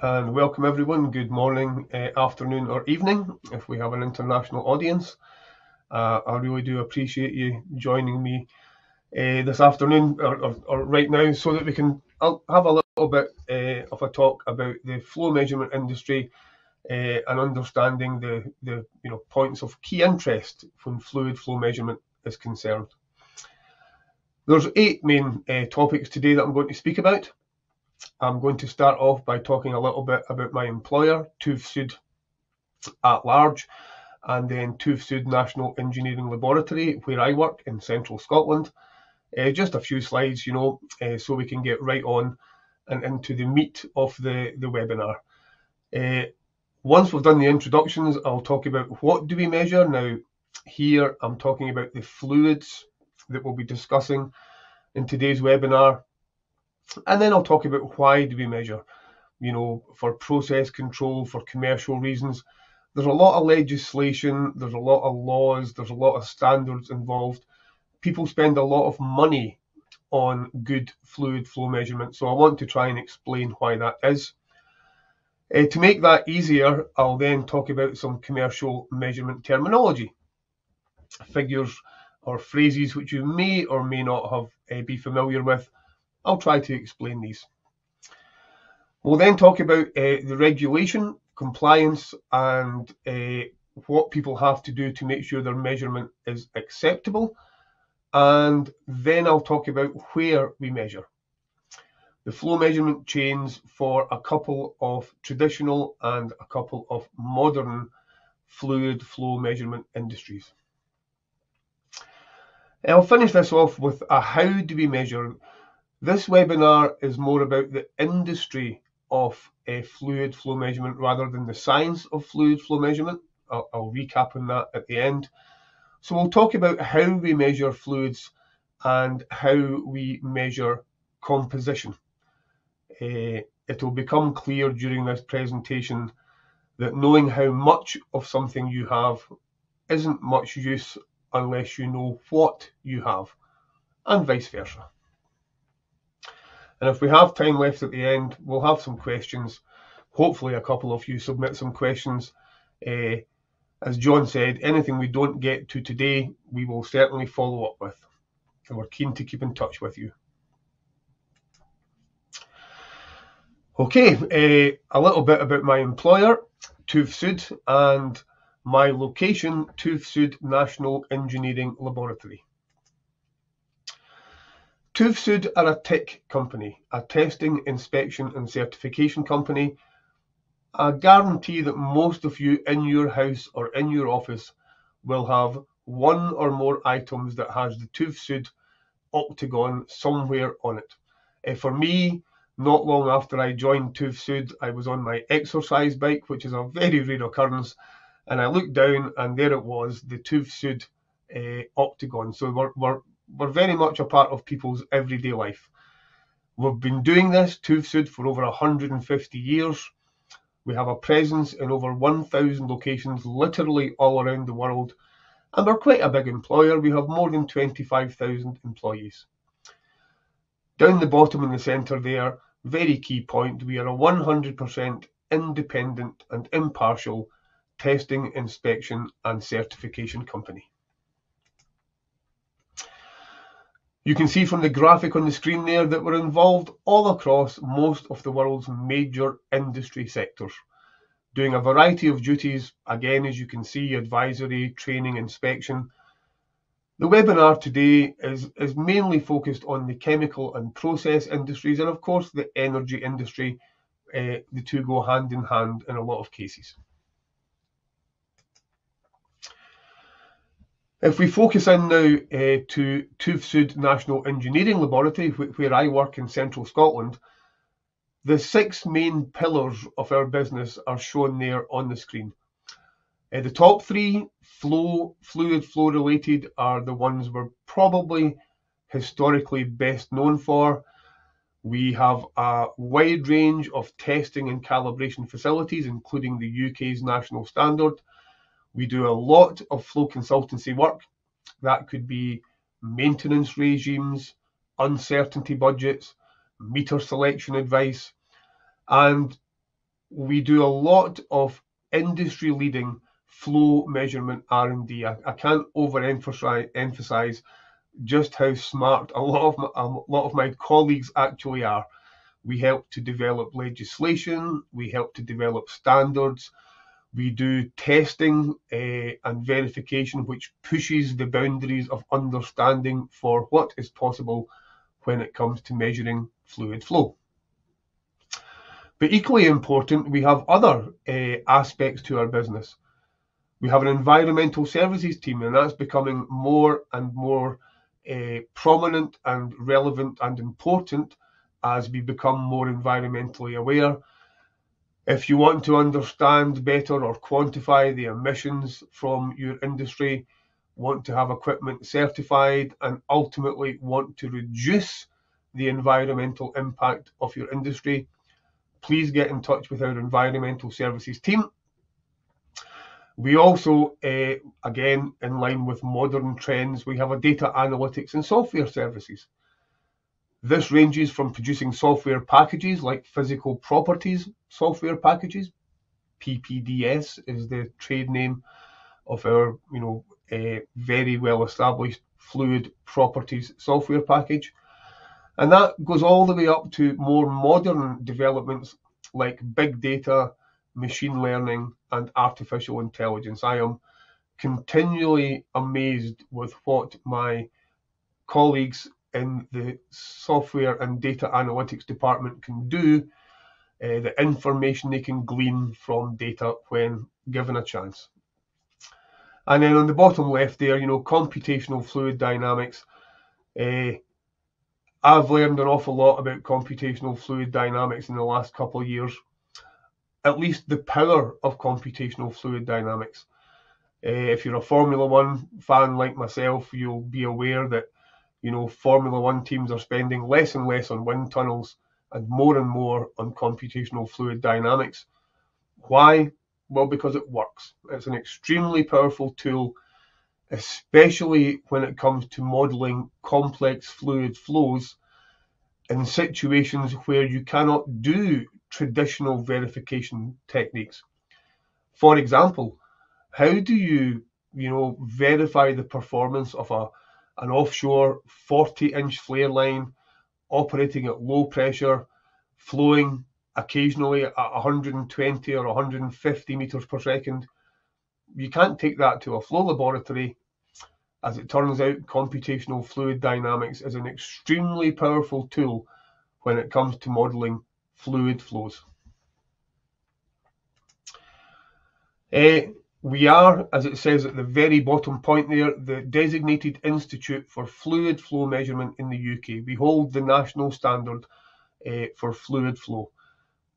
and welcome everyone. Good morning, afternoon, or evening if we have an international audience. I really do appreciate you joining me this afternoon or right now so that we can have a little bit of a talk about the flow measurement industry and understanding the points of key interest when fluid flow measurement is concerned. There's 8 main topics today that I'm going to speak about. I'm going to start off by talking a little bit about my employer, TÜV SÜD at large, and then TÜV SÜD National Engineering Laboratory, where I work in central Scotland. Just a few slides, so we can get right on and into the meat of the webinar. Once we've done the introductions, I'll talk about what do we measure. Now, here I'm talking about the fluids that we'll be discussing in today's webinar. And then I'll talk about why do we measure, for process control, for commercial reasons. There's a lot of legislation, there's a lot of laws, there's a lot of standards involved. People spend a lot of money on good fluid flow measurement, so I want to try and explain why that is. To make that easier, I'll then talk about some commercial measurement terminology, figures or phrases which you may or may not have be familiar with. I'll try to explain these. We'll then talk about the regulation, compliance, and what people have to do to make sure their measurement is acceptable. And then I'll talk about where we measure. The flow measurement chains for a couple of traditional and a couple of modern fluid flow measurement industries. I'll finish this off with a how do we measure. This webinar is more about the industry of fluid flow measurement rather than the science of fluid flow measurement. I'll recap on that at the end. So we'll talk about how we measure fluids and how we measure composition. It will become clear during this presentation that knowing how much of something you have isn't much use unless you know what you have, and vice versa. And if we have time left at the end, we'll have some questions. Hopefully a couple of you submit some questions. As John said, anything we don't get to today, we will certainly follow up with. And we're keen to keep in touch with you. Okay, a little bit about my employer, TÜV SÜD, and my location, TÜV SÜD National Engineering Laboratory. TÜV SÜD are a TIC company, a testing, inspection and certification company. I guarantee that most of you in your house or in your office will have one or more items that has the TÜV SÜD octagon somewhere on it. For me, not long after I joined TÜV SÜD, I was on my exercise bike, which is a very rare occurrence, and I looked down and there it was, the TÜV SÜD octagon. So we're very much a part of people's everyday life. We've been doing this, TÜV SÜD, for over 150 years. We have a presence in over 1,000 locations, literally all around the world. And we're quite a big employer. We have more than 25,000 employees. Down the bottom in the centre there, very key point, we are a 100% independent and impartial testing, inspection and certification company. You can see from the graphic on the screen there that we're involved all across most of the world's major industry sectors, doing a variety of duties, again, as you can see, advisory, training, inspection. The webinar today is mainly focused on the chemical and process industries and, of course, the energy industry. The two go hand in hand in a lot of cases. If we focus in now to TÜV SÜD National Engineering Laboratory, where I work in central Scotland, the 6 main pillars of our business are shown there on the screen. The top 3, fluid flow related, are the ones we're probably historically best known for. We have a wide range of testing and calibration facilities, including the UK's national standard. We do a lot of flow consultancy work. That could be maintenance regimes, uncertainty budgets, meter selection advice. And we do a lot of industry-leading flow measurement R&D. I can't emphasize just how smart a lot of my colleagues actually are. We help to develop legislation, we help to develop standards, we do testing and verification, which pushes the boundaries of understanding for what is possible when it comes to measuring fluid flow. But equally important, we have other aspects to our business. We have an environmental services team, and that's becoming more and more prominent and relevant and important as we become more environmentally aware. If you want to understand better or quantify the emissions from your industry, want to have equipment certified, and ultimately want to reduce the environmental impact of your industry, please get in touch with our environmental services team. We also, again, in line with modern trends, we have a data analytics and software services. This ranges from producing software packages like physical properties software packages. PPDS is the trade name of our, very well established fluid properties software package. And that goes all the way up to more modern developments like big data, machine learning, and artificial intelligence. I am continually amazed with what my colleagues in the software and data analytics department can do, the information they can glean from data when given a chance. And then on the bottom left there, computational fluid dynamics. I've learned an awful lot about computational fluid dynamics in the last couple of years, at least the power of computational fluid dynamics. If you're a Formula One fan like myself, you'll be aware that, Formula One teams are spending less and less on wind tunnels and more on computational fluid dynamics. Why? Well, because it works. It's an extremely powerful tool, especially when it comes to modeling complex fluid flows in situations where you cannot do traditional verification techniques. For example, how do you, verify the performance of an offshore 40-inch flare line operating at low pressure, flowing occasionally at 120 or 150 meters per second? You can't take that to a flow laboratory. As it turns out, computational fluid dynamics is an extremely powerful tool when it comes to modeling fluid flows. We are, as it says at the very bottom point there, the designated institute for fluid flow measurement in the UK. We hold the national standard for fluid flow.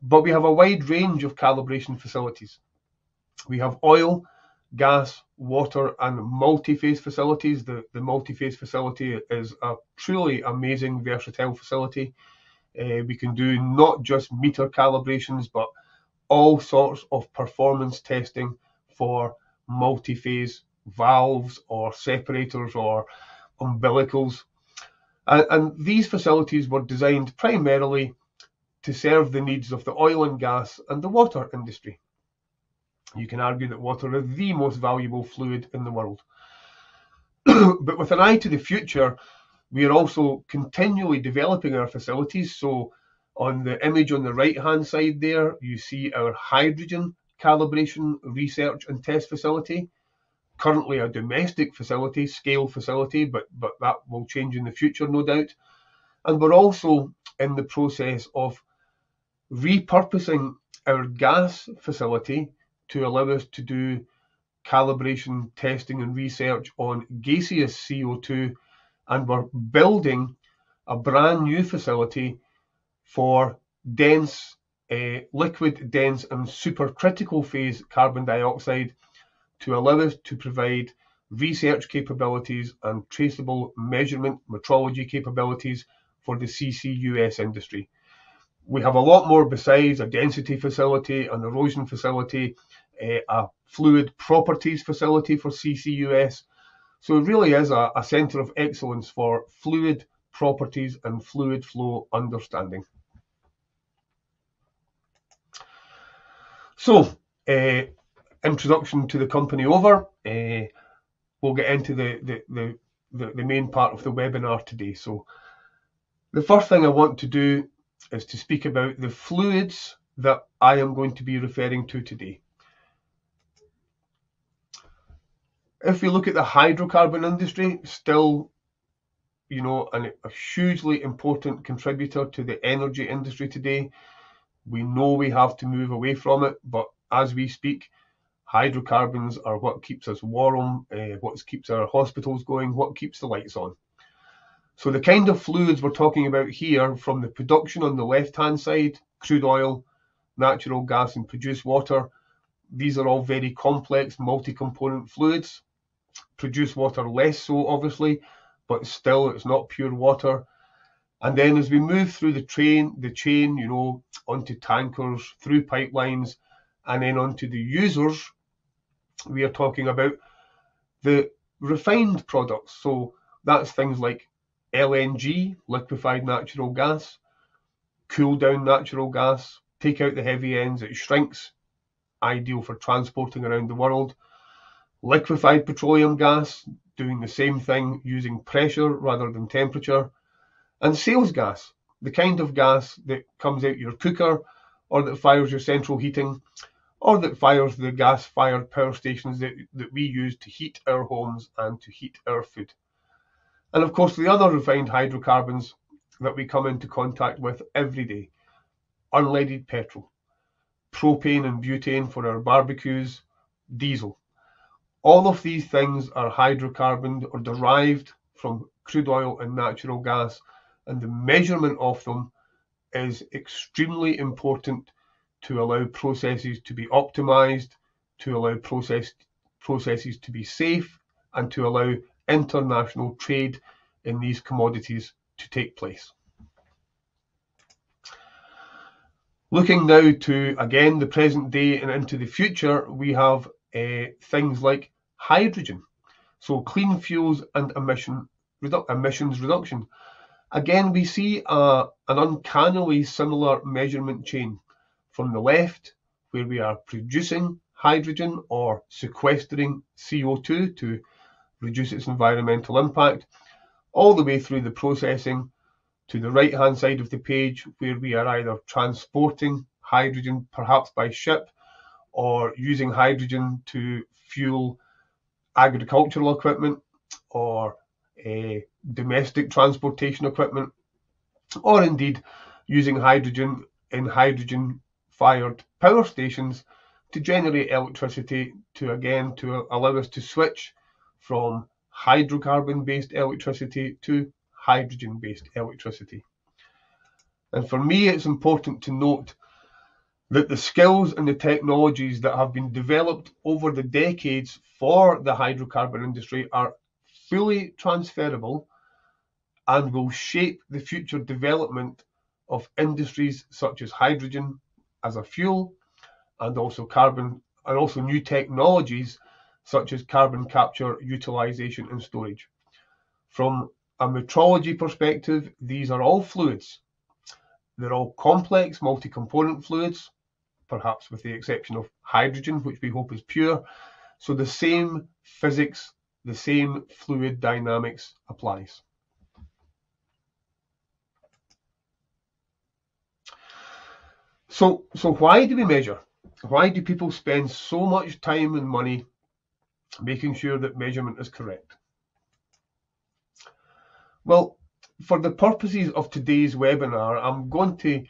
But we have a wide range of calibration facilities. We have oil, gas, water, and multi-phase facilities. The multi-phase facility is a truly amazing, versatile facility. We can do not just meter calibrations, but all sorts of performance testing for multi-phase valves or separators or umbilicals. And these facilities were designed primarily to serve the needs of the oil and gas and the water industry. You can argue that water is the most valuable fluid in the world. But with an eye to the future, we are also continually developing our facilities. So on the image on the right-hand side there, you see our hydrogen calibration research and test facility, currently a domestic facility, scale facility, but that will change in the future, no doubt. And we're also in the process of repurposing our gas facility to allow us to do calibration, testing and research on gaseous CO2, and we're building a brand new facility for dense, liquid, dense and supercritical phase carbon dioxide to allow us to provide research capabilities and traceable measurement metrology capabilities for the CCUS industry. We have a lot more besides a density facility, an erosion facility, a fluid properties facility for CCUS. So it really is a centre of excellence for fluid properties and fluid flow understanding. So, introduction to the company over. We'll get into the main part of the webinar today. So, the first thing I want to do is to speak about the fluids that I am going to be referring to today. If we look at the hydrocarbon industry, still, you know, a hugely important contributor to the energy industry today. We know we have to move away from it, but as we speak, hydrocarbons are what keeps us warm, what keeps our hospitals going, what keeps the lights on. So the kind of fluids we're talking about here, from the production on the left-hand side, crude oil, natural gas and produced water, these are all very complex multi-component fluids. Produced water less so, obviously, but still it's not pure water. And then as we move through the chain, you know, onto tankers, through pipelines, and then onto the users, we are talking about the refined products. So that's things like LNG, liquefied natural gas, cool down natural gas, take out the heavy ends, it shrinks, ideal for transporting around the world. Liquefied petroleum gas, doing the same thing using pressure rather than temperature. And sales gas, the kind of gas that comes out your cooker, or that fires your central heating, or that fires the gas-fired power stations that we use to heat our homes and to heat our food. And of course, the other refined hydrocarbons that we come into contact with every day: unleaded petrol, propane and butane for our barbecues, diesel. All of these things are hydrocarbon or derived from crude oil and natural gas, and the measurement of them is extremely important to allow processes to be optimized, to allow processes to be safe, and to allow international trade in these commodities to take place. Looking now to, again, the present day and into the future, we have things like hydrogen. So clean fuels and emissions reduction. Again, we see an uncannily similar measurement chain from the left, where we are producing hydrogen or sequestering CO2 to reduce its environmental impact, all the way through the processing to the right-hand side of the page, where we are either transporting hydrogen, perhaps by ship, or using hydrogen to fuel agricultural equipment or domestic transportation equipment, or indeed using hydrogen in hydrogen-fired power stations to generate electricity to allow us to switch from hydrocarbon-based electricity to hydrogen-based electricity. And for me, it's important to note that the skills and the technologies that have been developed over the decades for the hydrocarbon industry are fully transferable and will shape the future development of industries such as hydrogen as a fuel, and also carbon, and also new technologies such as carbon capture, utilization and storage. From a metrology perspective, these are all fluids. They're all complex multi-component fluids, perhaps with the exception of hydrogen, which we hope is pure. So the same physics, the same fluid dynamics applies. So why do we measure? Why do people spend so much time and money making sure that measurement is correct? Well, for the purposes of today's webinar, I'm going to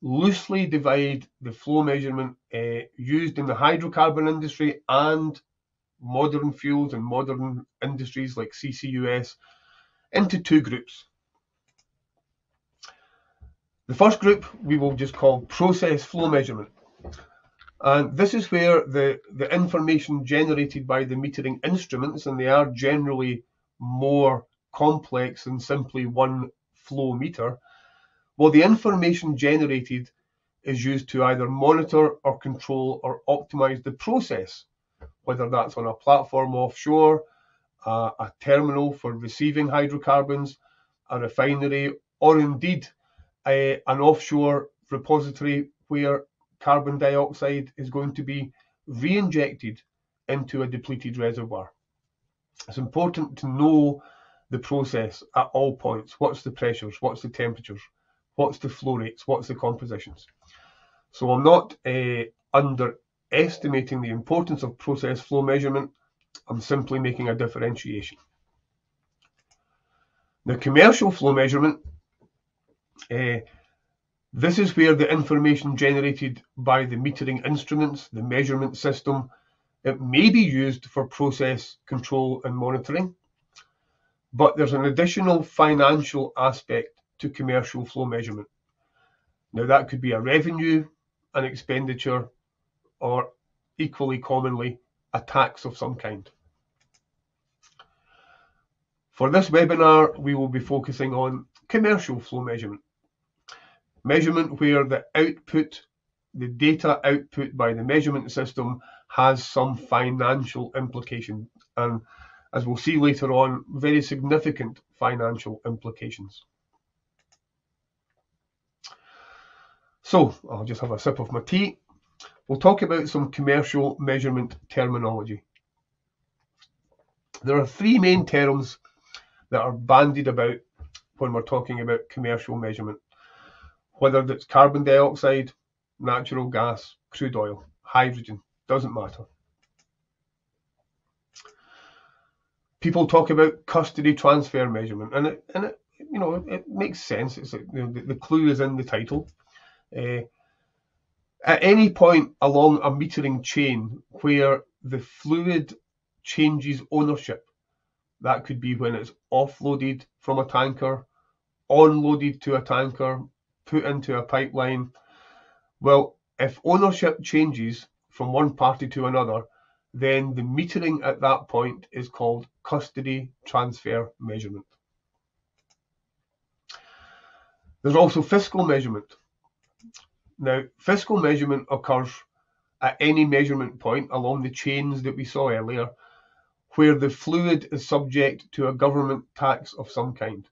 loosely divide the flow measurement used in the hydrocarbon industry and modern fuels and modern industries like CCUS into two groups. The first group we will just call process flow measurement. And this is where the information generated by the metering instruments, and they are generally more complex than simply one flow meter, well, the information generated is used to either monitor or control or optimize the process, whether that's on a platform offshore, a terminal for receiving hydrocarbons, a refinery, or indeed an offshore repository where carbon dioxide is going to be re-injected into a depleted reservoir. It's important to know the process at all points. What's the pressures? What's the temperatures? What's the flow rates? What's the compositions? So I'm not underestimating the importance of process flow measurement. I'm simply making a differentiation. Now, commercial flow measurement, this is where the information generated by the metering instruments, the measurement system, it may be used for process control and monitoring, but there's an additional financial aspect to commercial flow measurement. Now, that could be a revenue, an expenditure, or equally commonly, a tax of some kind. For this webinar, we will be focusing on commercial flow measurement. Measurement where the output, the data output by the measurement system has some financial implication, and as we'll see later on, very significant financial implications. So I'll just have a sip of my tea. We'll talk about some commercial measurement terminology. There are three main terms that are bandied about when we're talking about commercial measurement, whether it's carbon dioxide, natural gas, crude oil, hydrogen, doesn't matter. People talk about custody transfer measurement, and it makes sense. It's the clue is in the title. At any point along a metering chain where the fluid changes ownership, that could be when it's offloaded from a tanker, onloaded to a tanker, put into a pipeline. Well, if ownership changes from one party to another, then the metering at that point is called custody transfer measurement. There's also fiscal measurement. Now, fiscal measurement occurs at any measurement point along the chains that we saw earlier, where the fluid is subject to a government tax of some kind.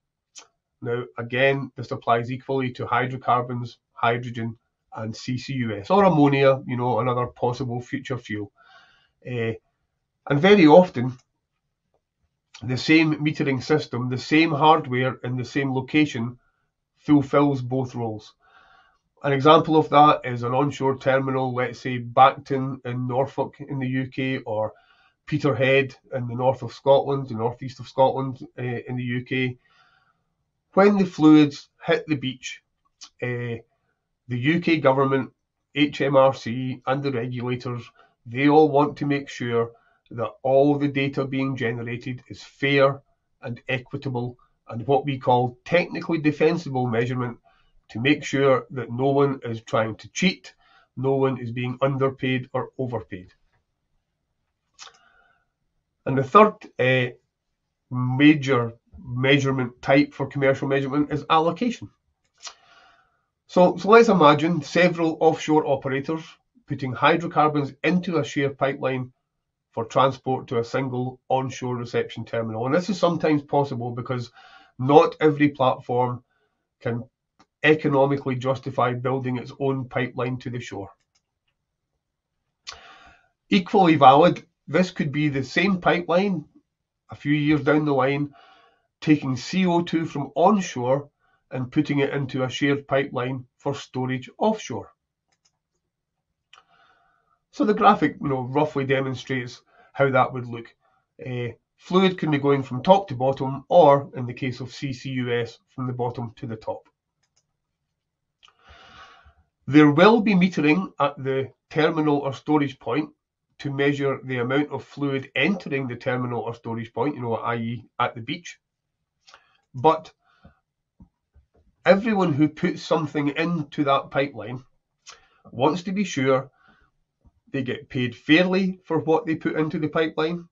Now, again, this applies equally to hydrocarbons, hydrogen, and CCUS, or ammonia, another possible future fuel. And very often, the same metering system, the same hardware in the same location fulfills both roles. An example of that is an onshore terminal, let's say Bacton in Norfolk in the UK, or Peterhead in the north of Scotland, the northeast of Scotland in the UK. When the fluids hit the beach, the UK government, HMRC, and the regulators, they all want to make sure that all the data being generated is fair and equitable, and what we call technically defensible measurement, to make sure that no one is trying to cheat, no one is being underpaid or overpaid. And the third major measurement type for commercial measurement is allocation. So let's imagine several offshore operators putting hydrocarbons into a shared pipeline for transport to a single onshore reception terminal. And this is sometimes possible because not every platform can economically justify building its own pipeline to the shore. Equally valid, this could be the same pipeline a few years down the line, taking CO2 from onshore and putting it into a shared pipeline for storage offshore. So the graphic, roughly demonstrates how that would look. Fluid can be going from top to bottom, or in the case of CCUS, from the bottom to the top. There will be metering at the terminal or storage point to measure the amount of fluid entering the terminal or storage point, i.e. at the beach. But everyone who puts something into that pipeline wants to be sure they get paid fairly for what they put into the pipeline,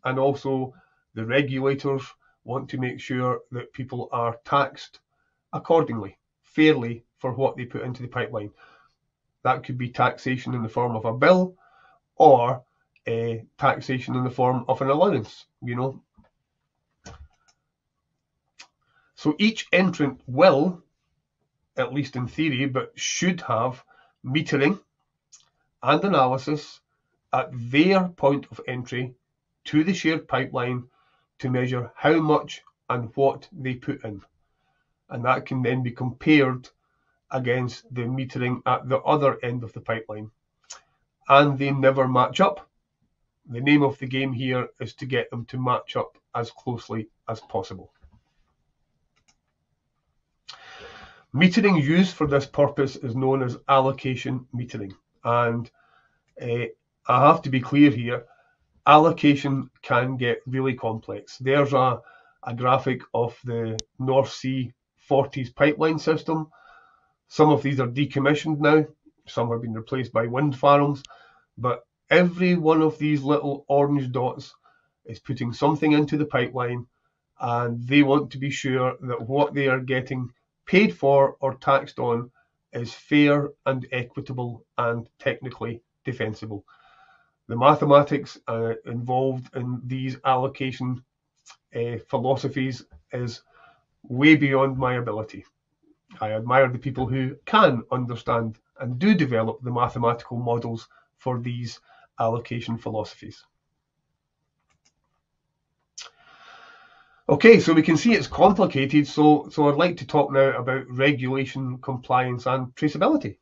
and also the regulators want to make sure that people are taxed accordingly, fairly, for what they put into the pipeline. That could be taxation in the form of a bill, or taxation in the form of an allowance, So each entrant will, at least in theory, but should have metering and analysis at their point of entry to the shared pipeline to measure how much and what they put in. And that can then be compared against the metering at the other end of the pipeline. And they never match up. The name of the game here is to get them to match up as closely as possible. Metering used for this purpose is known as allocation metering. And I have to be clear here, allocation can get really complex. There's a graphic of the North Sea Forties pipeline system. Some of these are decommissioned now, some have been replaced by wind farms, but every one of these little orange dots is putting something into the pipeline, and they want to be sure that what they are getting paid for or taxed on is fair and equitable and technically defensible. The mathematics involved in these allocation philosophies is way beyond my ability. I admire the people who can understand and do develop the mathematical models for these allocation philosophies. Okay, so we can see it's complicated, so I'd like to talk now about regulation, compliance and traceability.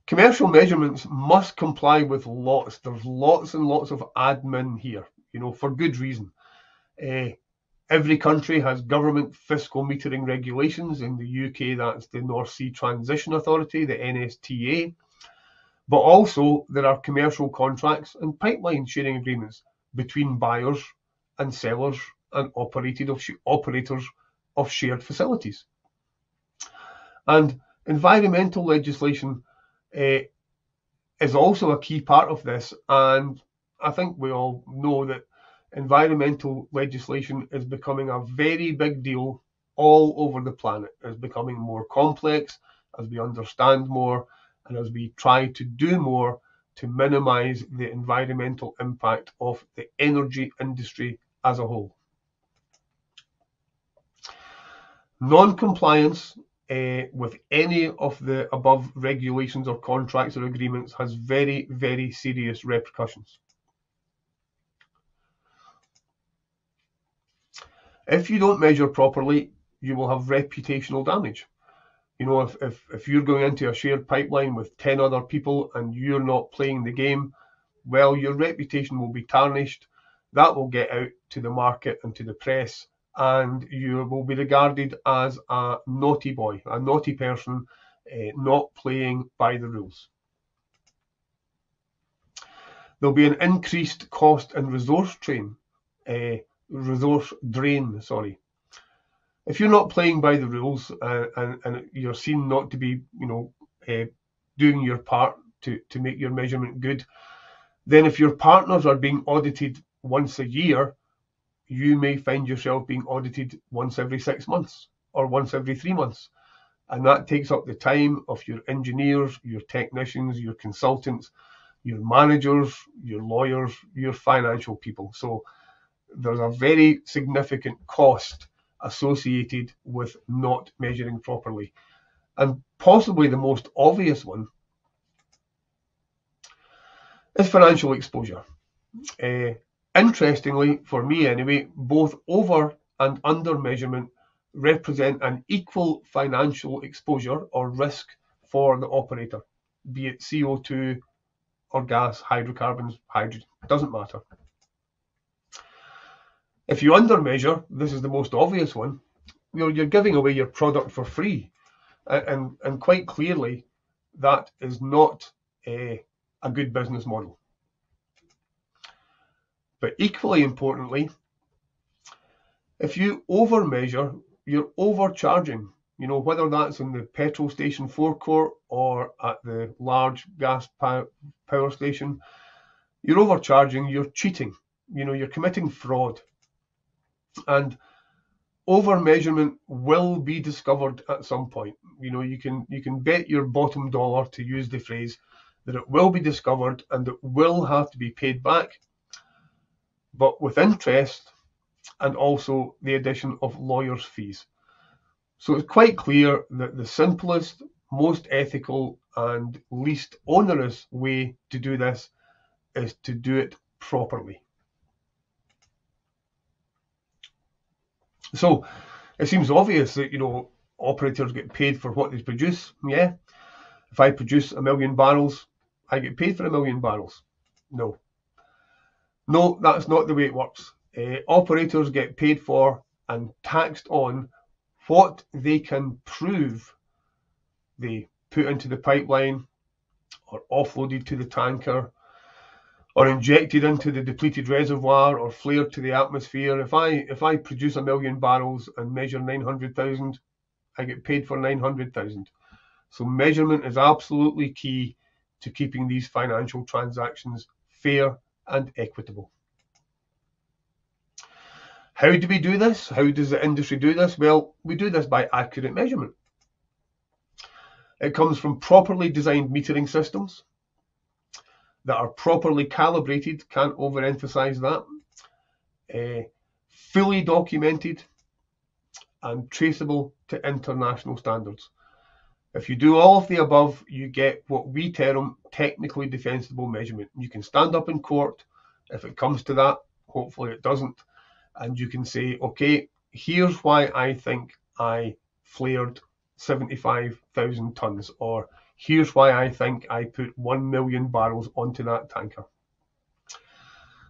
Commercial measurements must comply with lots. There's lots and lots of admin here, for good reason. Every country has government fiscal metering regulations. In the UK, that's the North Sea Transition Authority, the NSTA. But also there are commercial contracts and pipeline sharing agreements between buyers and sellers and operators of shared facilities. And environmental legislation is also a key part of this, and I think we all know that environmental legislation is becoming a very big deal all over the planet. It's becoming more complex as we understand more and as we try to do more to minimize the environmental impact of the energy industry as a whole. Non-compliance with any of the above regulations or contracts or agreements has very, very serious repercussions. If you don't measure properly, you will have reputational damage. If you're going into a shared pipeline with 10 other people and you're not playing the game, well, your reputation will be tarnished. That will get out to the market and to the press, and you will be regarded as a naughty boy, a naughty person, not playing by the rules. There'll be an increased cost and resource drain. If you're not playing by the rules and you're seen not to be, doing your part to make your measurement good, then if your partners are being audited once a year, you may find yourself being audited once every 6 months or once every 3 months. And that takes up the time of your engineers, your technicians, your consultants, your managers, your lawyers, your financial people. So there's a very significant cost associated with not measuring properly. And possibly the most obvious one is financial exposure. Interestingly, for me anyway, both over and under measurement represent an equal financial exposure or risk for the operator, be it CO2 or gas, hydrocarbons, hydrogen, doesn't matter. If you undermeasure, this is the most obvious one, you're giving away your product for free. And quite clearly, that is not a good business model. But equally importantly, if you overmeasure, you're overcharging. Whether that's in the petrol station forecourt or at the large gas power station, you're overcharging, you're cheating, you're committing fraud. And overmeasurement will be discovered at some point. You can bet your bottom dollar, to use the phrase, that it will be discovered and it will have to be paid back, but with interest and also the addition of lawyers' fees. So it's quite clear that the simplest, most ethical and least onerous way to do this is to do it properly. So it seems obvious that, operators get paid for what they produce. Yeah. If I produce 1 million barrels, I get paid for 1 million barrels. No, that's not the way it works. Operators get paid for and taxed on what they can prove they put into the pipeline or offloaded to the tanker or injected into the depleted reservoir or flared to the atmosphere. If I produce 1 million barrels and measure 900,000, I get paid for 900,000. So measurement is absolutely key to keeping these financial transactions fair and equitable. How do we do this? How does the industry do this? Well, we do this by accurate measurement. It comes from properly designed metering systems that are properly calibrated, can't overemphasize that, fully documented and traceable to international standards. If you do all of the above, you get what we term technically defensible measurement. You can stand up in court if it comes to that. Hopefully it doesn't. And you can say, okay, here's why I think I flared 75,000 tons, or here's why I think I put 1 million barrels onto that tanker.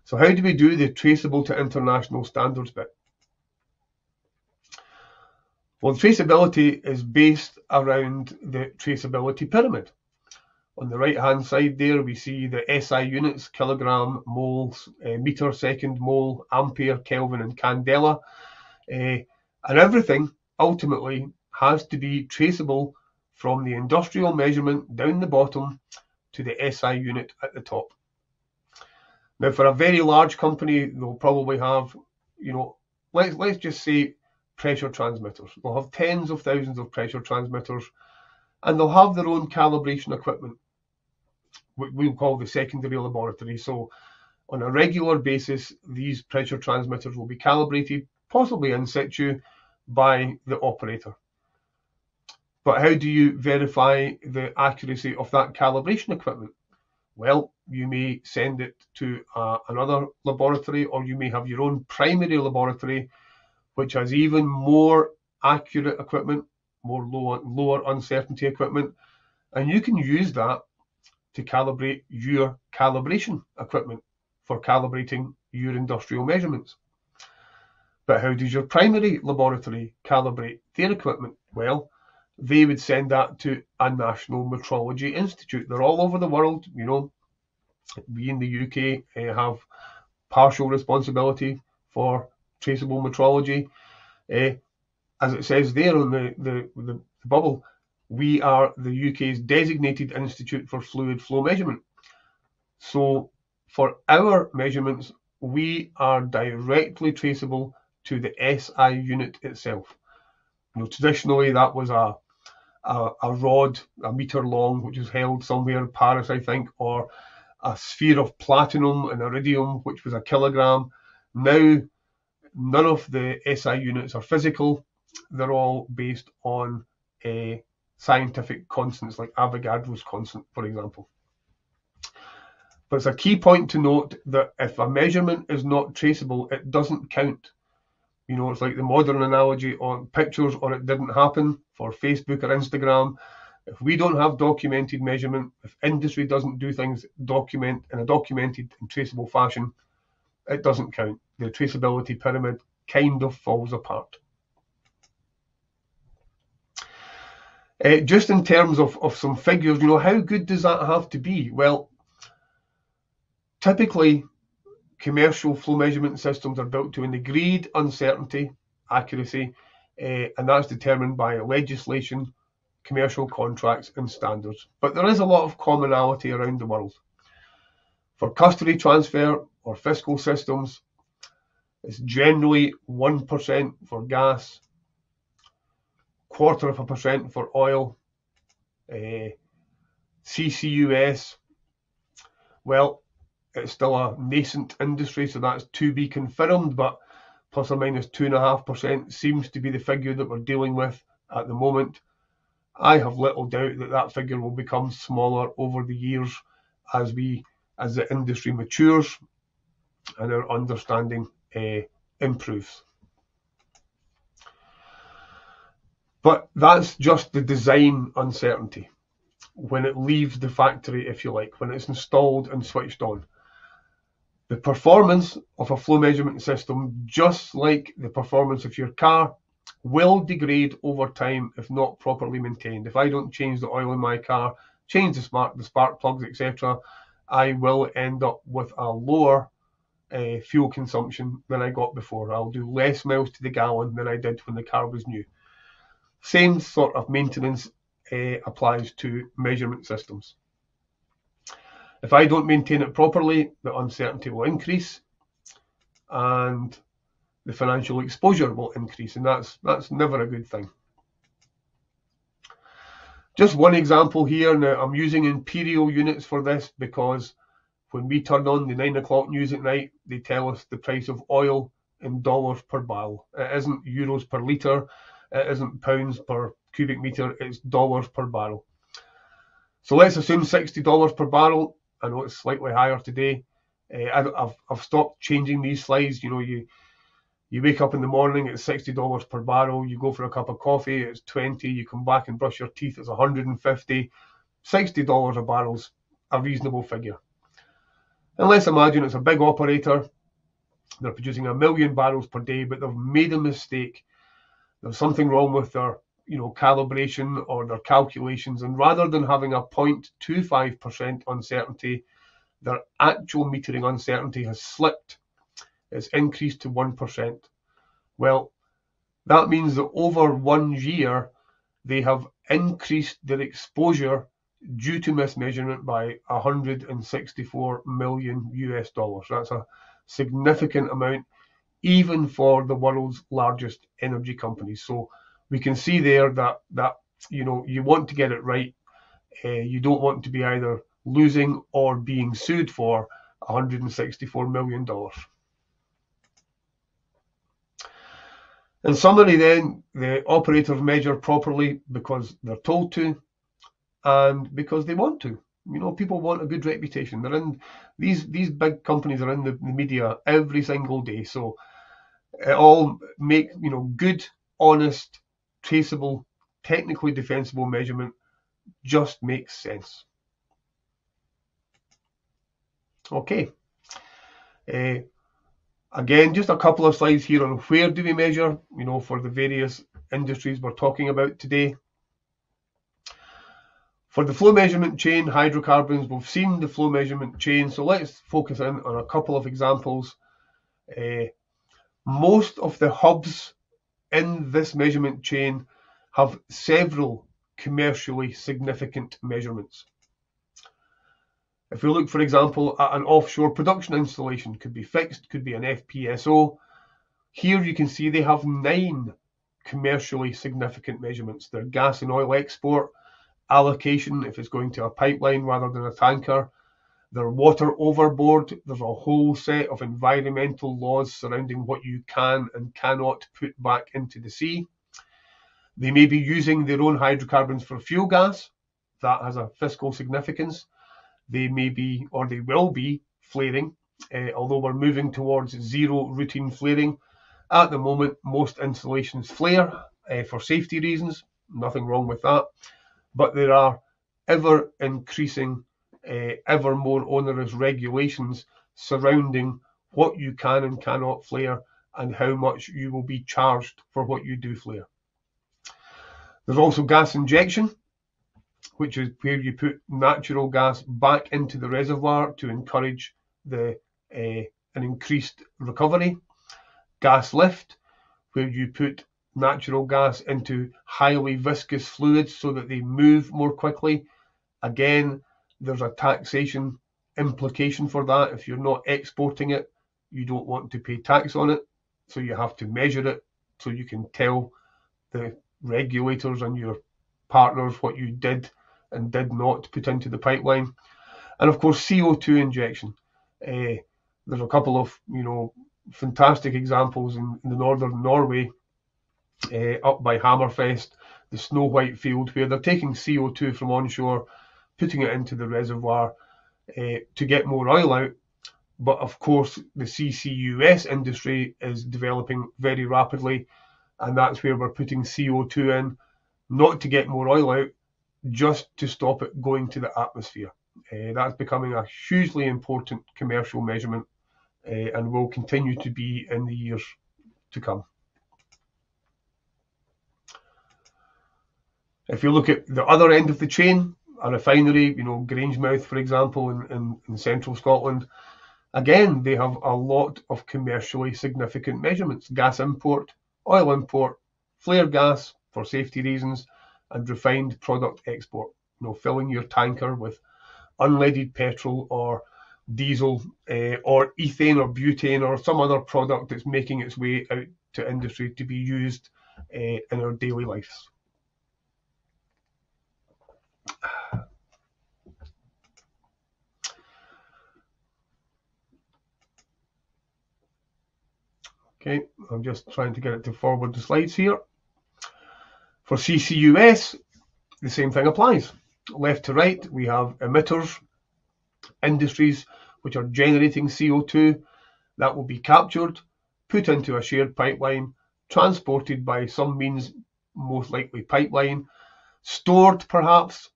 So how do we do the traceable to international standards bit? Well, traceability is based around the traceability pyramid. On the right-hand side there, we see the SI units, kilogram, moles, meter, second, mole, ampere, Kelvin, and candela. And everything ultimately has to be traceable from the industrial measurement down the bottom to the SI unit at the top. Now, for a very large company, they'll probably have, let's just say pressure transmitters. They'll have tens of thousands of pressure transmitters, and they'll have their own calibration equipment, what we'll call the secondary laboratory. So on a regular basis, these pressure transmitters will be calibrated, possibly in situ, by the operator. But how do you verify the accuracy of that calibration equipment? Well, you may send it to another laboratory, or you may have your own primary laboratory, which has even more accurate equipment, more lower uncertainty equipment, and you can use that to calibrate your calibration equipment for calibrating your industrial measurements. But how does your primary laboratory calibrate their equipment? Well, they would send that to a national metrology institute. They're all over the world. We in the UK have partial responsibility for traceable metrology. As it says there on the bubble, we are the UK's designated institute for fluid flow measurement. So for our measurements, we are directly traceable to the SI unit itself. Traditionally that was a rod, a meter long, which was held somewhere in Paris, I think, or a sphere of platinum and iridium, which was a kilogram. Now, none of the SI units are physical. They're all based on scientific constants like Avogadro's constant, for example. But it's a key point to note that if a measurement is not traceable, it doesn't count. It's like the modern analogy on pictures or it didn't happen for Facebook or Instagram. If we don't have documented measurement, if industry doesn't do things in a documented and traceable fashion, it doesn't count. The traceability pyramid kind of falls apart. Just in terms of some figures, how good does that have to be? Well, typically, commercial flow measurement systems are built to an agreed uncertainty, accuracy, and that's determined by legislation, commercial contracts, and standards. But there is a lot of commonality around the world. For custody transfer or fiscal systems, it's generally 1% for gas, 0.25% for oil, CCUS. Well, it's still a nascent industry, so that's to be confirmed, but plus or minus 2.5% seems to be the figure that we're dealing with at the moment. I have little doubt that that figure will become smaller over the years as the industry matures and our understanding improves. But that's just the design uncertainty. When it leaves the factory, if you like, when it's installed and switched on. The performance of a flow measurement system, just like the performance of your car, will degrade over time if not properly maintained. If I don't change the oil in my car, change the spark plugs, etc., I will end up with a lower fuel consumption than I got before. I'll do less miles to the gallon than I did when the car was new. Same sort of maintenance applies to measurement systems. If I don't maintain it properly, the uncertainty will increase and the financial exposure will increase, and that's never a good thing. Just one example here. Now, I'm using imperial units for this because when we turn on the 9 o'clock news at night, they tell us the price of oil in dollars per barrel. It isn't euros per litre, it isn't pounds per cubic metre, it's dollars per barrel. So let's assume $60 per barrel. I know it's slightly higher today. I've stopped changing these slides. You know, you wake up in the morning, it's $60 per barrel. You go for a cup of coffee, it's 20. You come back and brush your teeth, it's 150. $60 a barrel's a reasonable figure. And let's imagine it's a big operator. They're producing 1 million barrels per day, but they've made a mistake. There's something wrong with their calibration or their calculations, and rather than having a 0.25% uncertainty, their actual metering uncertainty has slipped. It's increased to 1%. Well, that means that over 1 year, they have increased their exposure due to mismeasurement by $164 million US. That's a significant amount, even for the world's largest energy companies. So we can see there that you want to get it right. You don't want to be either losing or being sued for $164 million. In summary then, the operators measure properly because they're told to and because they want to. People want a good reputation. They're in these big companies are in the media every single day. So it all make good, honest, traceable, technically defensible measurement just makes sense. Okay. Again, just a couple of slides here on where do we measure, for the various industries we're talking about today. For the flow measurement chain, hydrocarbons, we've seen the flow measurement chain, so let's focus in on a couple of examples. Most of the hubs in this measurement chain have several commercially significant measurements. If we look, for example, at an offshore production installation, could be fixed, could be an FPSO. Here you can see they have 9 commercially significant measurements. Their gas and oil export, allocation if it's going to a pipeline rather than a tanker, their water overboard. There's a whole set of environmental laws surrounding what you can and cannot put back into the sea. They may be using their own hydrocarbons for fuel gas. That has a fiscal significance. They may be, or they will be, flaring, although we're moving towards zero routine flaring. At the moment, most installations flare for safety reasons. Nothing wrong with that. But there are ever increasing, ever more onerous regulations surrounding what you can and cannot flare and how much you will be charged for what you do flare. There's also gas injection, which is where you put natural gas back into the reservoir to encourage an increased recovery. Gas lift, where you put natural gas into highly viscous fluids so that they move more quickly. Again, there's a taxation implication for that. If you're not exporting it, you don't want to pay tax on it, so you have to measure it so you can tell the regulators and your partners what you did and did not put into the pipeline. And of course, CO2 injection. There's a couple of fantastic examples in the northern Norway, up by Hammerfest. the Snow White field, where they're taking CO2 from onshore, putting it into the reservoir to get more oil out. But of course, the CCUS industry is developing very rapidly, and that's where we're putting CO2 in, not to get more oil out, just to stop it going to the atmosphere. That's becoming a hugely important commercial measurement and will continue to be in the years to come. If you look at the other end of the chain, a refinery, Grangemouth, for example, in central Scotland, again, they have a lot of commercially significant measurements: gas import, oil import, flare gas for safety reasons, and refined product export. Filling your tanker with unleaded petrol or diesel or ethane or butane or some other product that's making its way out to industry to be used in our daily lives. Okay, I'm just trying to get it to forward the slides here. For CCUS, the same thing applies. Left to right, we have emitters, industries which are generating CO2 that will be captured, put into a shared pipeline, transported by some means, most likely pipeline, stored perhaps,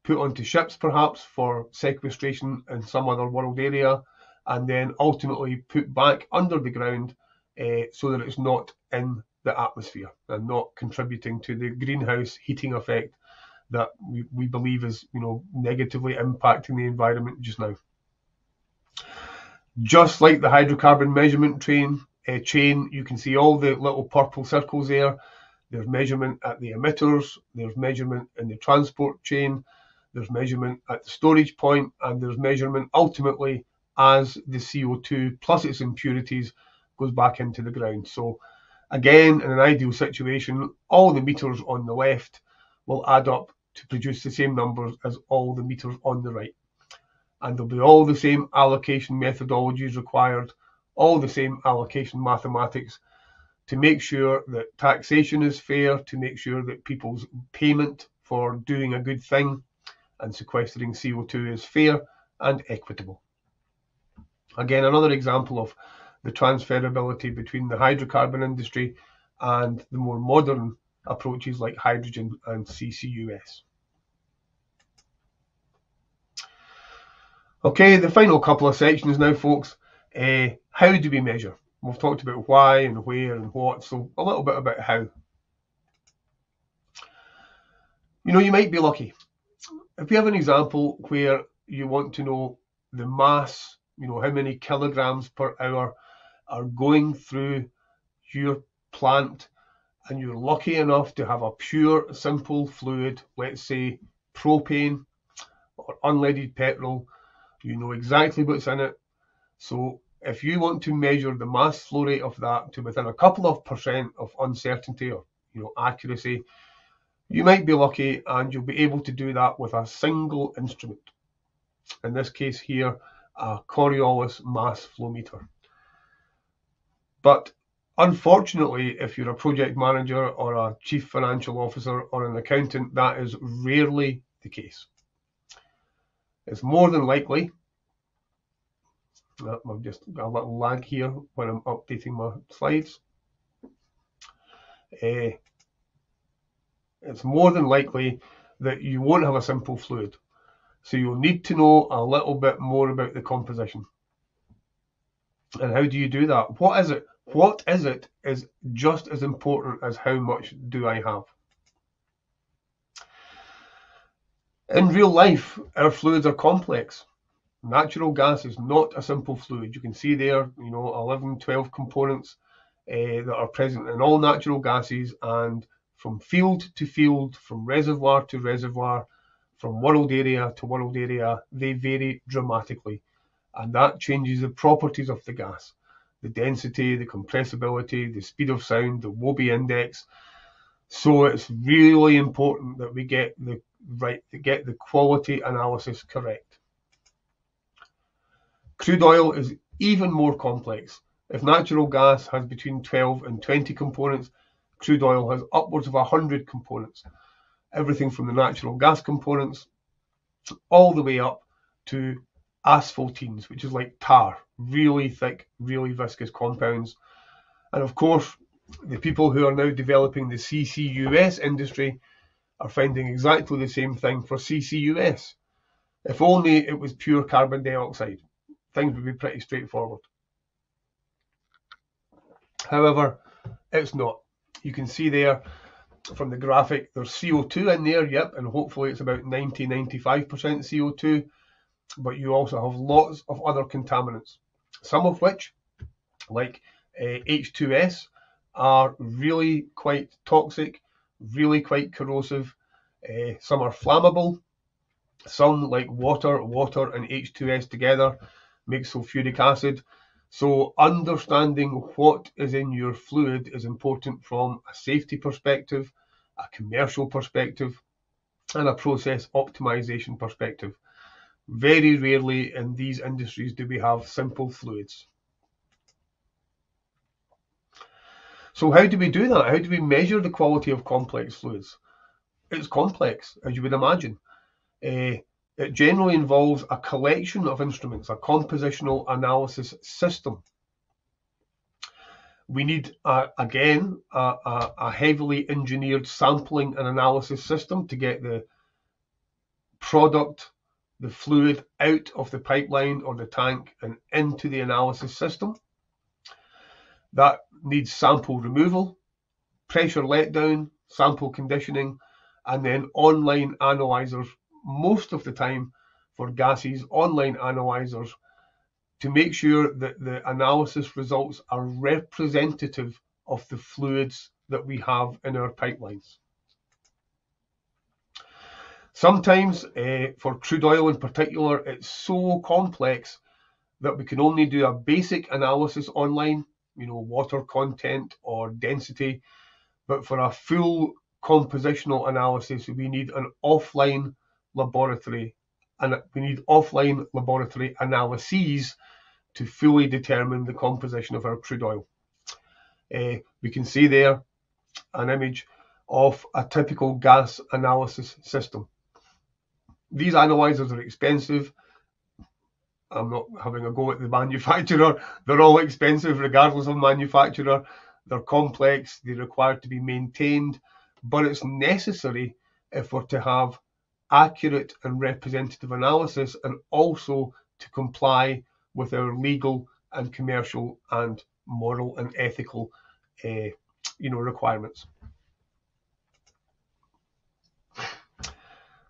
put onto ships perhaps for sequestration in some other world area, and then ultimately put back under the ground so that it's not in the atmosphere and not contributing to the greenhouse heating effect that we believe is negatively impacting the environment just now. Just like the hydrocarbon measurement chain, you can see all the little purple circles there. There's measurement at the emitters, there's measurement in the transport chain, there's measurement at the storage point, and there's measurement ultimately as the CO2 plus its impurities goes back into the ground. So again, in an ideal situation, all the meters on the left will add up to produce the same numbers as all the meters on the right. And there'll be all the same allocation methodologies required, all the same allocation mathematics to make sure that taxation is fair, to make sure that people's payment for doing a good thing and sequestering CO2 is fair and equitable. Again, another example of the transferability between the hydrocarbon industry and the more modern approaches like hydrogen and CCUS. Okay, the final couple of sections now, folks. How do we measure? We've talked about why and where and what, so a little bit about how. You might be lucky. If you have an example where you want to know the mass, how many kilograms per hour are going through your plant, and you're lucky enough to have a pure, simple fluid, let's say propane or unleaded petrol, you know exactly what's in it. So if you want to measure the mass flow rate of that to within a couple of % of uncertainty or accuracy, you might be lucky and you'll be able to do that with a single instrument. In this case here, a Coriolis mass flow meter. But unfortunately, if you're a project manager or a chief financial officer or an accountant, that is rarely the case. It's more than likely, I've just got a little lag here when I'm updating my slides. It's more than likely that you won't have a simple fluid. So you'll need to know a little bit more about the composition. And how do you do that? What is it? What is it is just as important as how much do I have. In real life, our fluids are complex. Natural gas is not a simple fluid. You can see there, 11, 12 components that are present in all natural gases, and from field to field, from reservoir to reservoir, from world area to world area, they vary dramatically. And that changes the properties of the gas, the density, the compressibility, the speed of sound, the Wobbe index. So it's really important that we get the quality analysis correct. Crude oil is even more complex. If natural gas has between 12 and 20 components, crude oil has upwards of 100 components. everything from the natural gas components all the way up to asphaltenes, which is like tar, really thick, really viscous compounds. And of course, the people who are now developing the CCUS industry are finding exactly the same thing for CCUS. If only it was pure carbon dioxide, things would be pretty straightforward. However, it's not. You can see there from the graphic, there's CO2 in there, yep, and hopefully it's about 90-95% CO2, but you also have lots of other contaminants, some of which, like H2S, are really quite toxic, really quite corrosive. Some are flammable. Some, like water and H2S together, make sulfuric acid. So understanding what is in your fluid is important from a safety perspective, a commercial perspective, and a process optimization perspective. Very rarely in these industries do we have simple fluids. So how do we do that? How do we measure the quality of complex fluids? It's complex, as you would imagine. It generally involves a collection of instruments, a compositional analysis system. We need, again, a heavily engineered sampling and analysis system to get the product, the fluid, out of the pipeline or the tank and into the analysis system. That needs sample removal, pressure letdown, sample conditioning, and then online analyzers, most of the time for gases, online analyzers, to make sure that the analysis results are representative of the fluids that we have in our pipelines. Sometimes, for crude oil in particular, it's so complex that we can only do a basic analysis online, water content or density, but for a full compositional analysis, we need an offline laboratory, and we need offline laboratory analyses to fully determine the composition of our crude oil. We can see there an image of a typical gas analysis system. These analyzers are expensive. I'm not having a go at the manufacturer. They're all expensive regardless of manufacturer. They're complex, they require to be maintained, but it's necessary if we're to have accurate and representative analysis, and also to comply with our legal and commercial and moral and ethical requirements.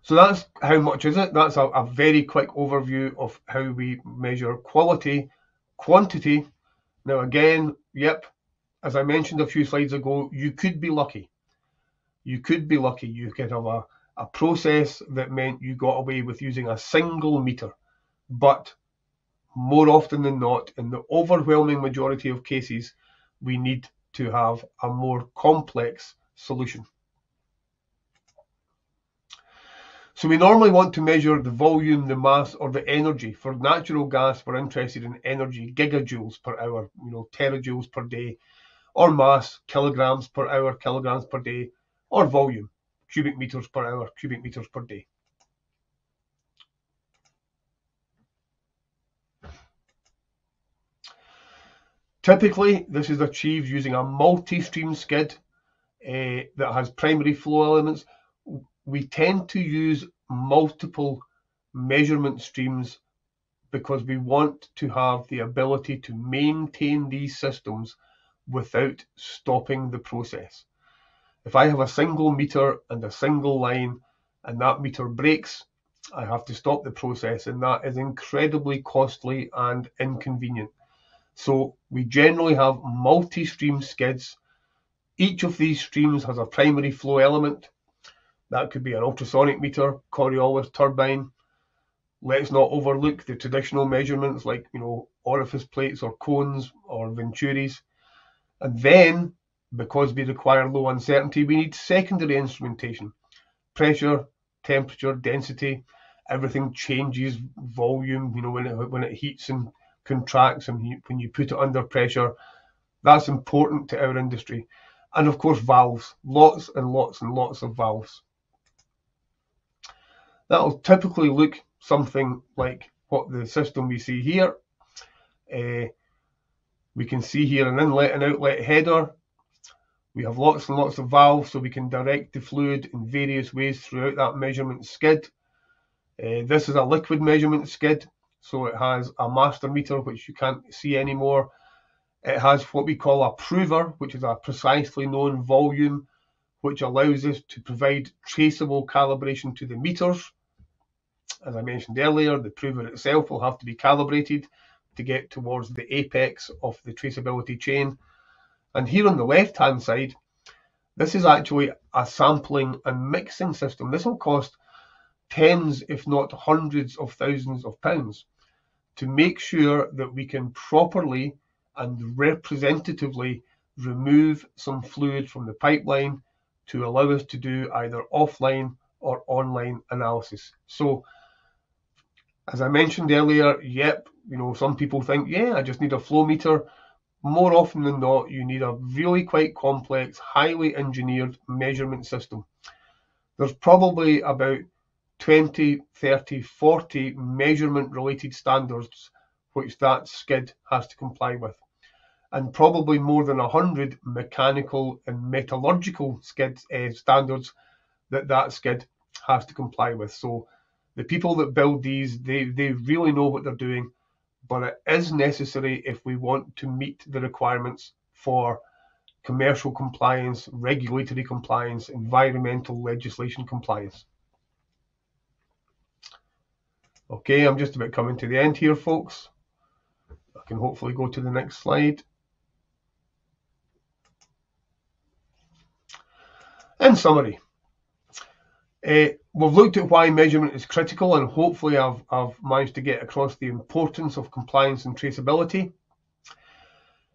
So that's how much is it. That's a very quick overview of how we measure quality. Quantity, now again, yep, as I mentioned a few slides ago, you could be lucky. You could be lucky. You could have a process that meant you got away with using a single meter, but more often than not, in the overwhelming majority of cases, we need to have a more complex solution. So we normally want to measure the volume, the mass, or the energy. For natural gas, we're interested in energy, gigajoules per hour, terajoules per day, or mass, kilograms per hour, kilograms per day, or volume, cubic meters per hour, cubic meters per day. Typically, this is achieved using a multi-stream skid that has primary flow elements. We tend to use multiple measurement streams because we want to have the ability to maintain these systems without stopping the process. If I have a single meter and a single line and that meter breaks, I have to stop the process, and that is incredibly costly and inconvenient. So we generally have multi-stream skids. Each of these streams has a primary flow element. That could be an ultrasonic meter, Coriolis turbine. Let's not overlook the traditional measurements like, orifice plates or cones or venturis. And then, because we require low uncertainty, we need secondary instrumentation. Pressure, temperature, density, everything changes, volume, when it heats and contracts, and when you put it under pressure. That's important to our industry. And of course, valves, lots and lots and lots of valves. That'll typically look something like what the system we see here. We can see here an inlet and outlet header. We have lots and lots of valves, so we can direct the fluid in various ways throughout that measurement skid. This is a liquid measurement skid, so it has a master meter, which you can't see anymore. It has what we call a prover, which is a precisely known volume, which allows us to provide traceable calibration to the meters. As I mentioned earlier, the prover itself will have to be calibrated to get towards the apex of the traceability chain. And here on the left-hand side, this is actually a sampling and mixing system. This will cost tens, if not hundreds of thousands of pounds to make sure that we can properly and representatively remove some fluid from the pipeline to allow us to do either offline or online analysis. So, as I mentioned earlier, yep, some people think, yeah, I just need a flow meter. More often than not, you need a really quite complex, highly engineered measurement system. There's probably about 20, 30, 40 measurement-related standards which that skid has to comply with, and probably more than 100 mechanical and metallurgical standards that skid has to comply with. So the people that build these, they really know what they're doing, but it is necessary if we want to meet the requirements for commercial compliance, regulatory compliance, environmental legislation compliance. Okay, I'm just about coming to the end here, folks. I can hopefully go to the next slide. In summary, we've looked at why measurement is critical, and hopefully I've managed to get across the importance of compliance and traceability.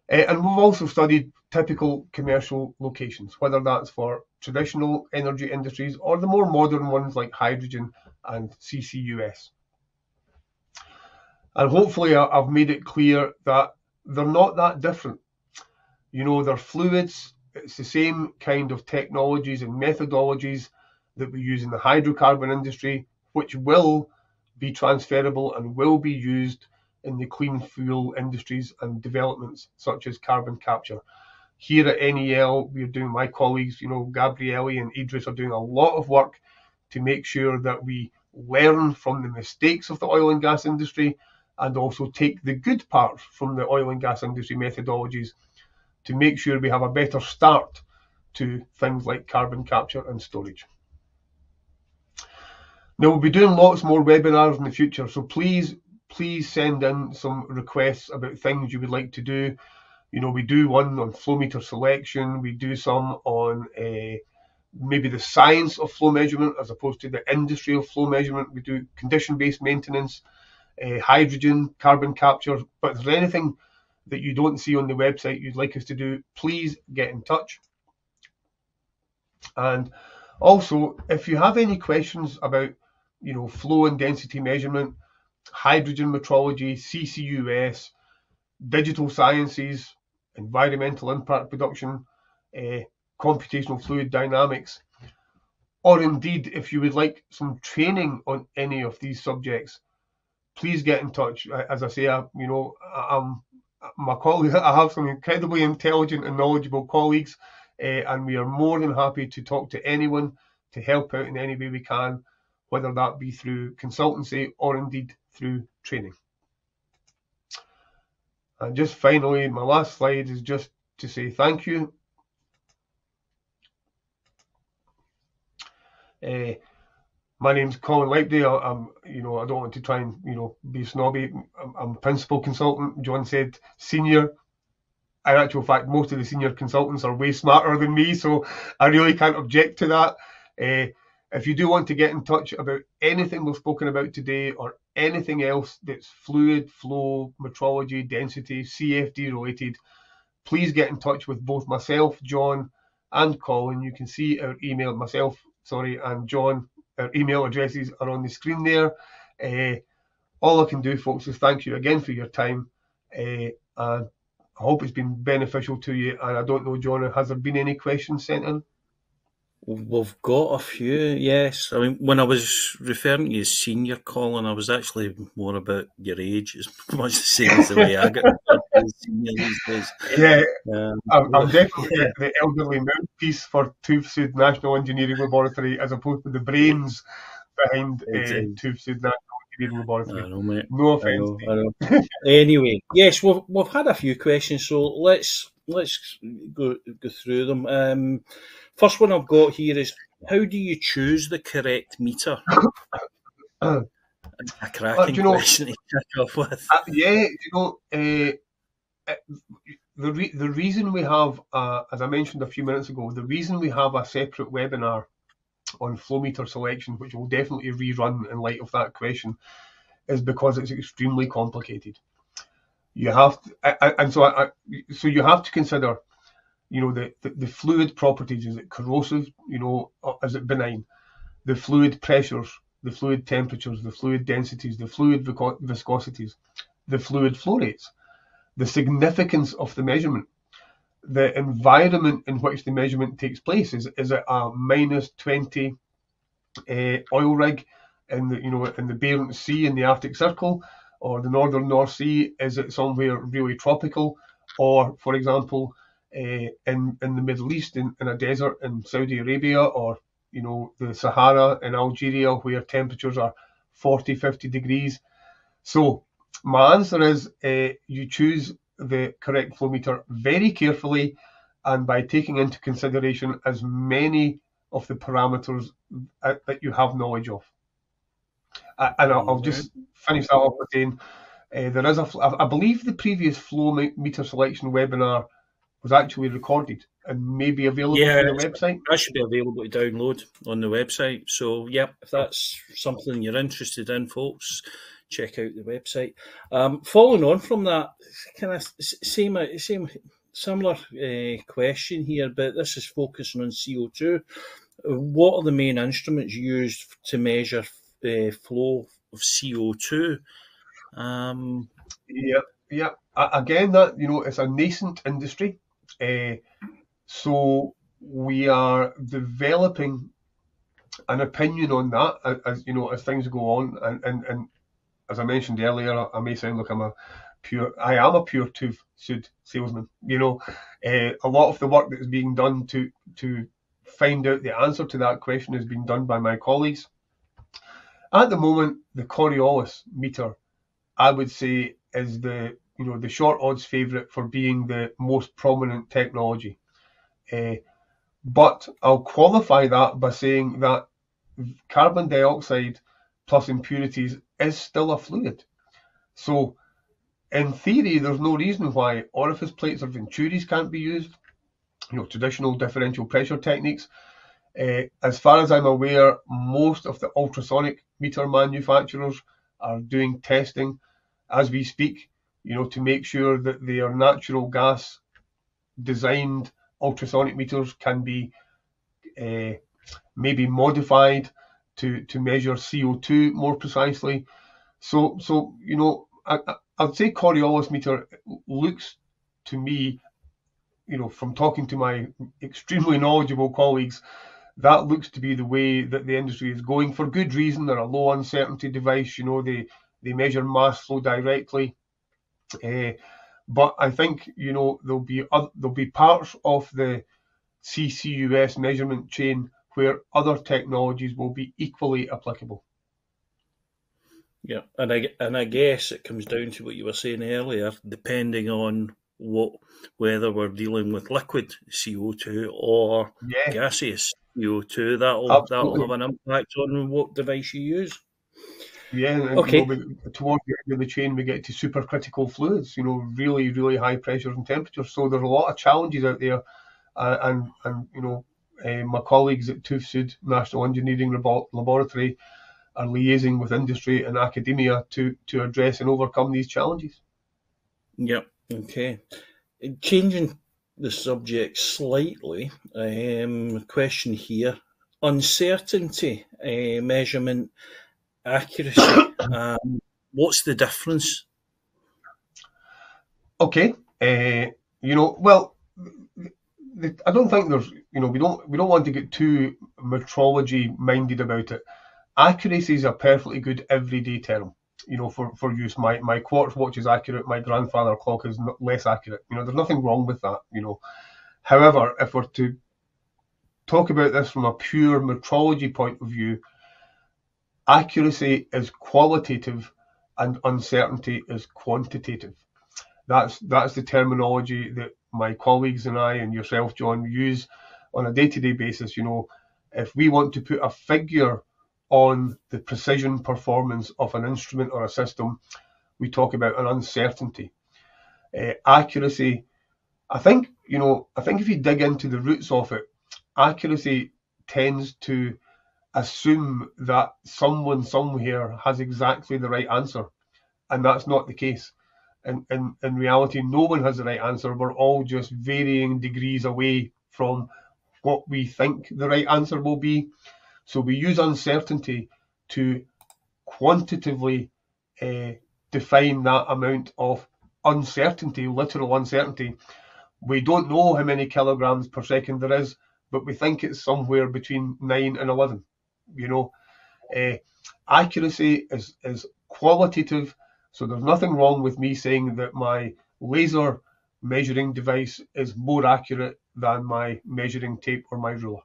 And we've also studied typical commercial locations, whether that's for traditional energy industries or the more modern ones like hydrogen and CCUS. And hopefully I've made it clear that they're not that different. They're fluids. It's the same kind of technologies and methodologies that we use in the hydrocarbon industry, which will be transferable and will be used in the clean fuel industries and developments such as carbon capture. Here at NEL, we're doing, my colleagues, Gabriele and Idris are doing a lot of work to make sure that we learn from the mistakes of the oil and gas industry and also take the good part from the oil and gas industry methodologies to make sure we have a better start to things like carbon capture and storage. Now, we'll be doing lots more webinars in the future, so please send in some requests about things you would like to do. We do one on flow meter selection, we do some on maybe the science of flow measurement as opposed to the industry of flow measurement. We do condition-based maintenance, hydrogen, carbon capture. But if there's anything that you don't see on the website you'd like us to do, please get in touch. And also, if you have any questions about flow and density measurement, hydrogen metrology, CCUS, digital sciences, environmental impact reduction, computational fluid dynamics, or indeed if you would like some training on any of these subjects, please get in touch. As I say, I'm my colleagues. I have some incredibly intelligent and knowledgeable colleagues, and we are more than happy to talk to anyone to help out in any way we can, whether that be through consultancy or indeed through training. And just finally, my last slide is just to say thank you. My name's Colin Lipedale. I don't want to try and, be snobby. I'm principal consultant. John said senior. In actual fact, most of the senior consultants are way smarter than me, so I really can't object to that. If you do want to get in touch about anything we've spoken about today or anything else that's fluid, flow, metrology, density, CFD related, please get in touch with both myself, John, and Colin. You can see our email, and John, our email addresses are on the screen there. All I can do, folks, is thank you again for your time. And I hope it's been beneficial to you. And I don't know, John, has there been any questions sent in? We've got a few, yes. I mean, when I was referring to you as senior, Colin, I was actually more about your age. It's much the same as the way I get referred to as senior these days. Yeah, Um, I'm definitely yeah, the elderly mouthpiece for Tufsud National Engineering Laboratory, as opposed to the brains behind it's Tufsud National Engineering I Laboratory. know, mate. No I offence know, to I you. know. Anyway, yes, we've had a few questions, so let's go through them. First one I've got here is, how do you choose the correct meter? A Do cracking you know? question to kick off with. Yeah, the reason we have, as I mentioned a few minutes ago, the reason we have a separate webinar on flow meter selection, which will definitely rerun in light of that question, is because it's extremely complicated. You have to, and so you have to consider, the fluid properties. Is it corrosive? Or is it benign? The fluid pressures, the fluid temperatures, the fluid densities, the fluid viscosities, the fluid flow rates, the significance of the measurement, the environment in which the measurement takes place. Is it a -20 oil rig in the Barents Sea in the Arctic Circle, or the northern North Sea? Is it somewhere really tropical, or, for example, in the Middle East, in a desert in Saudi Arabia, or the Sahara in Algeria, where temperatures are 40, 50 degrees? So my answer is, you choose the correct flow meter very carefully, and by taking into consideration as many of the parameters that you have knowledge of. And I'll just finish that off by saying, there is I believe the previous flow meter selection webinar was actually recorded and may be available Yeah, through the website. that should be available to download on the website. So, yeah, if that's something you're interested in, folks, check out the website. Following on from that, kind of same similar question here, but this is focusing on CO2. What are the main instruments used to measure flow of CO2? Yeah. Again, that it's a nascent industry, so we are developing an opinion on that as things go on, and as I mentioned earlier, I may sound like I am a pure Tufsud salesman. A lot of the work that is being done to find out the answer to that question is being done by my colleagues. At the moment, the Coriolis meter, I would say, is the short odds favourite for being the most prominent technology. But I'll qualify that by saying that carbon dioxide plus impurities is still a fluid. So in theory, there's no reason why orifice plates or venturis can't be used, traditional differential pressure techniques. As far as I'm aware, most of the ultrasonic meter manufacturers are doing testing as we speak, to make sure that their natural gas designed ultrasonic meters can be maybe modified to measure CO2 more precisely. So I'd say Coriolis meter looks to me, from talking to my extremely knowledgeable colleagues, that looks to be the way that the industry is going, for good reason. They're a low uncertainty device. They measure mass flow directly. But I think there'll be parts of the CCUS measurement chain where other technologies will be equally applicable. Yeah, and I guess it comes down to what you were saying earlier, depending on whether we're dealing with liquid CO2 or gaseous CO2, that'll have an impact on what device you use. Yeah, and okay. Towards the end of the chain, we get to supercritical fluids, really, really high pressures and temperatures. So there's a lot of challenges out there, and my colleagues at Tufsud National Engineering Laboratory are liaising with industry and academia to address and overcome these challenges. Yeah. Okay. Changing the subject slightly, question here: uncertainty, measurement, accuracy. What's the difference? Okay. Well, I don't think there's, we don't want to get too metrology minded about it. Accuracy is a perfectly good everyday term, for use. My quartz watch is accurate. My grandfather clock is less accurate. There's nothing wrong with that. However, if we're to talk about this from a pure metrology point of view, accuracy is qualitative and uncertainty is quantitative. That's the terminology that my colleagues and I and yourself, John, use on a day-to-day basis. If we want to put a figure on the precision performance of an instrument or a system, we talk about an uncertainty. Accuracy, I think if you dig into the roots of it, accuracy tends to assume that someone somewhere has exactly the right answer, and that's not the case. In reality, no one has the right answer. We're all just varying degrees away from what we think the right answer will be. So we use uncertainty to quantitatively define that amount of uncertainty, literal uncertainty. We don't know how many kilograms per second there is, but we think it's somewhere between 9 and 11. Accuracy is qualitative. So there's nothing wrong with me saying that my laser measuring device is more accurate than my measuring tape or my ruler.